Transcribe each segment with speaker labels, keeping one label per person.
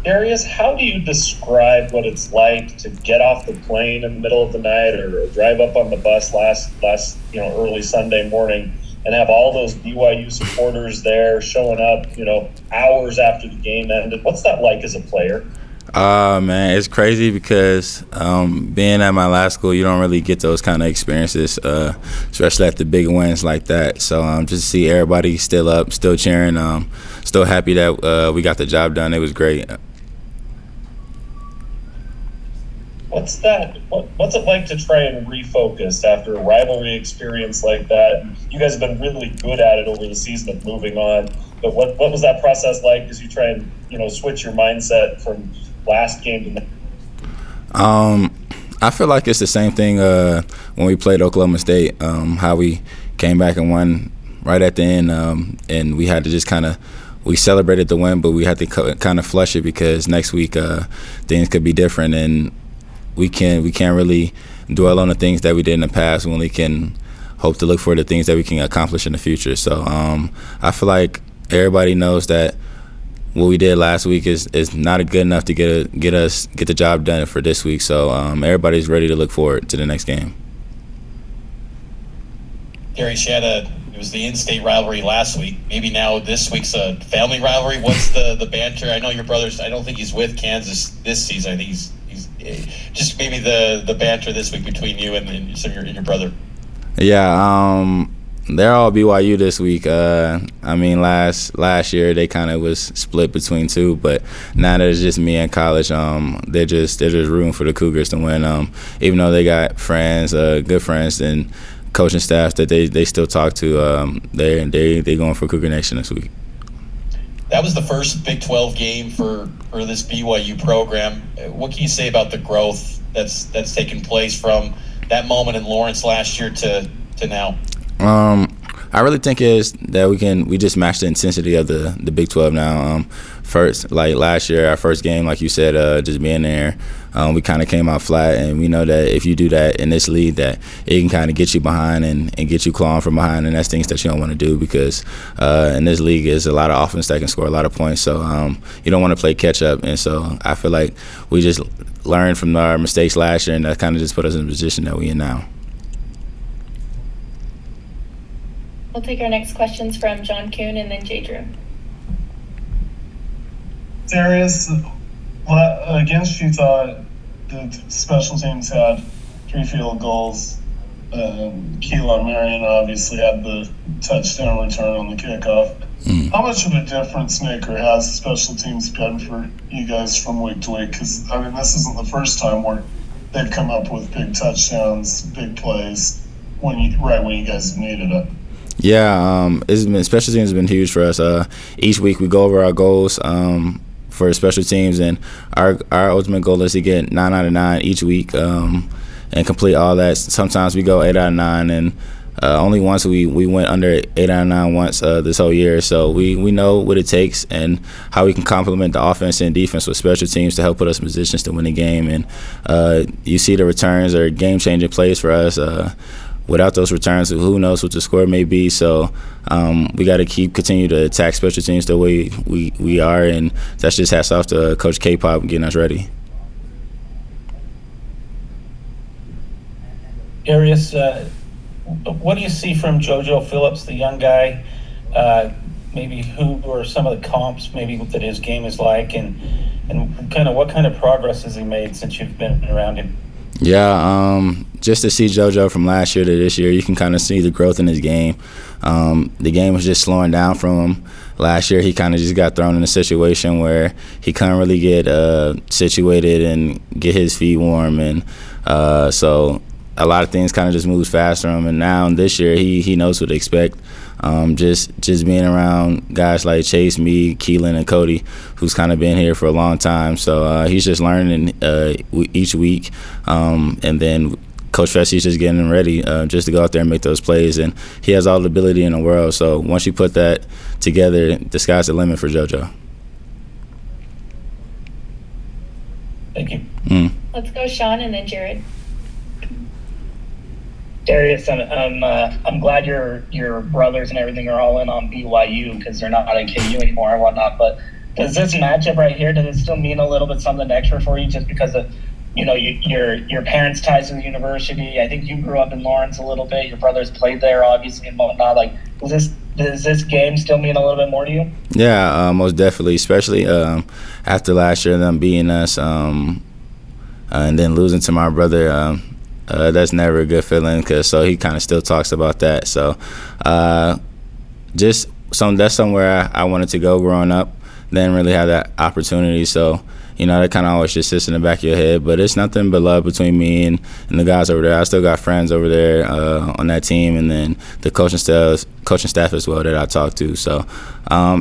Speaker 1: Darius, how do you describe what it's like to get off the plane in the middle of the night or drive up on the bus last early Sunday morning and have all those BYU supporters there showing up, hours after the game ended? What's that like as a player?
Speaker 2: Man, it's crazy because being at my last school, you don't really get those kind of experiences, especially at the big wins like that. So just to see everybody still up, still cheering, still happy that we got the job done. It was great.
Speaker 1: What's that? What's it like to try and refocus after a rivalry experience like that? You guys have been really good at it over the season of moving on. But what was that process like as you try and switch your mindset from last game to now?
Speaker 2: I feel like it's the same thing when we played Oklahoma State. How we came back and won right at the end, and we had to just we celebrated the win, but we had to kind of flush it because next week things could be different, and we can't really dwell on the things that we did in the past when we can hope to look for the things that we can accomplish in the future. So I feel like everybody knows that what we did last week is not good enough to get the job done for this week. So everybody's ready to look forward to the next game.
Speaker 3: Darius, it was the in-state rivalry last week. Maybe now this week's a family rivalry. What's the banter? I know your brother's. I don't think he's with Kansas this season. I think he's just maybe the banter this week between you and your brother.
Speaker 2: Yeah, they're all BYU this week. Last year they kind of was split between two, but now that it's just me in college, they're just rooting for the Cougars to win. Even though they got friends, good friends, and coaching staff that they still talk to, they going for Cougar Nation this week.
Speaker 3: That was the first Big 12 game for this BYU program. What can you say about the growth that's taken place from that moment in Lawrence last year to now?
Speaker 2: I really think is that we just match the intensity of the Big 12 now. First, like last year, our first game, like you said, just being there, we kind of came out flat, and we know that if you do that in this league, that it can kind of get you behind and get you clawing from behind, and that's things that you don't want to do because in this league is a lot of offense that can score a lot of points. So you don't want to play catch up, and so I feel like we just learned from our mistakes last year, and that kind of just put us in the position that we're in now.
Speaker 4: We'll take our next questions from John Kuhn and then Jay Drew.
Speaker 5: Darius, against Utah, the special teams had 3 field goals. Keelan Marion obviously had the touchdown return on the kickoff. How much of a difference maker has the special teams been for you guys from week to week? Because, this isn't the first time where they've come up with big touchdowns, big plays, when you guys have needed it.
Speaker 2: Yeah, special teams has been huge for us. Each week we go over our goals for special teams, and our ultimate goal is to get 9 out of 9 each week and complete all that. Sometimes we go 8 out of 9, and only once we went under 8 out of 9 once this whole year. So we know what it takes and how we can complement the offense and defense with special teams to help put us in positions to win the game. And you see the returns are game-changing plays for us. Without those returns, who knows what the score may be. So we got to continue to attack special teams the way we are, and that's just hats off to Coach K-Pop getting us ready.
Speaker 6: Darius, what do you see from JoJo Phillips, the young guy? Maybe who are some of the comps maybe that his game is like, and what kind of progress has he made since you've been around him?
Speaker 2: Yeah, just to see JoJo from last year to this year, you can kind of see the growth in his game. The game was just slowing down from him. Last year, he kind of just got thrown in a situation where he couldn't really get situated and get his feet warm, and so a lot of things kind of just moves fast for him. And now this year, he knows what to expect. Just being around guys like Chase, me, Keelan, and Cody, who's kind of been here for a long time. So he's just learning each week. And then Coach Fessie's just getting him ready just to go out there and make those plays. And he has all the ability in the world. So once you put that together, the sky's the limit for JoJo.
Speaker 6: Thank you.
Speaker 4: Let's go Sean and then Jared.
Speaker 7: Darius, I'm glad your brothers and everything are all in on BYU because they're not at KU anymore and whatnot. But Does this matchup right here, does it still mean a little bit something extra for you just because of, your parents' ties to the university? I think you grew up in Lawrence a little bit. Your brothers played there, obviously, and whatnot. Like, does this game still mean a little bit more to you?
Speaker 2: Yeah, most definitely, especially after last year, them beating us and then losing to my brother. That's never a good feeling, so he kind of still talks about that. So that's somewhere I wanted to go growing up. Didn't really have that opportunity, so that kind of always just sits in the back of your head. But it's nothing but love between me and the guys over there. I still got friends over there on that team, and then the coaching staff as well that I talk to. So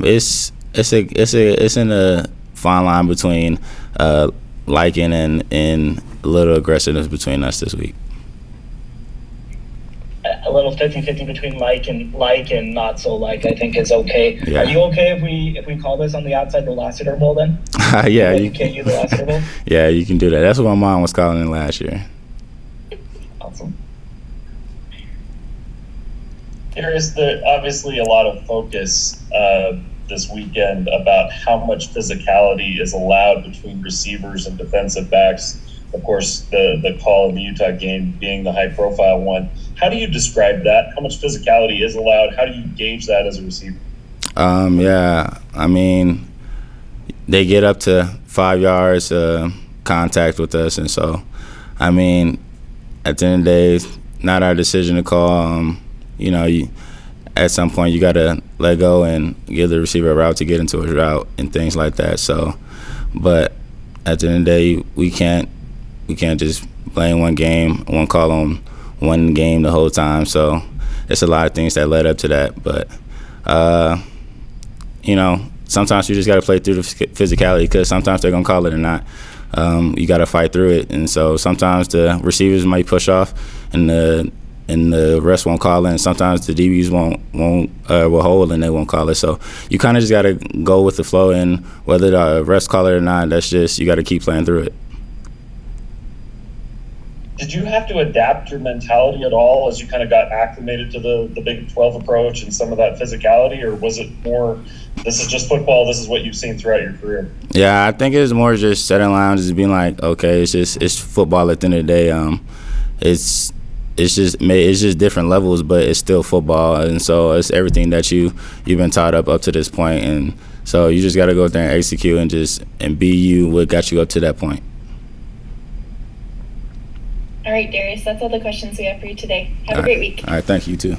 Speaker 2: it's in a fine line between liking and a little aggressiveness between us this week.
Speaker 7: A little 50-50 between like and not so like, I think is okay.
Speaker 2: Yeah.
Speaker 7: Are you okay if we call this on the outside the Lassiter Bowl then?
Speaker 2: Yeah,
Speaker 7: you can't use the Lassiter Bowl.
Speaker 2: Yeah, you can do that. That's what my mom was calling it last year.
Speaker 7: Awesome.
Speaker 1: Darius, there obviously a lot of focus this weekend about how much physicality is allowed between receivers and defensive backs. Of course, the call in the Utah game being the high-profile one. How do you describe that? How much physicality is allowed? How do you gauge that as a receiver?
Speaker 2: Yeah, I mean, they get up to 5 yards contact with us, and so, I mean, at the end of the day, it's not our decision to call. At some point you got to let go and give the receiver a route to get into his route and things like that. So, but at the end of the day, we can't just blame one call on one game the whole time. So it's a lot of things that led up to that. But, sometimes you just got to play through the physicality, because sometimes they're going to call it or not. You got to fight through it. And so sometimes the receivers might push off and the rest won't call it. And sometimes the DBs will hold and they won't call it. So you kind of just got to go with the flow, and whether the refs call it or not, that's just, you got to keep playing through it.
Speaker 1: Did you have to adapt your mentality at all as you kind of got acclimated to the Big 12 approach and some of that physicality, or was it more, this is just football, this is what you've seen throughout your career?
Speaker 2: Yeah, I think it's more just setting lines, just being like, okay, it's football at the end of the day. It's just different levels, but it's still football, and so it's everything that you've been taught up to this point, and so you just got to go out there and execute and be you what got you up to that point.
Speaker 4: All right, Darius, that's all the questions we have for you today. Have a great week.
Speaker 2: All right, thank you too.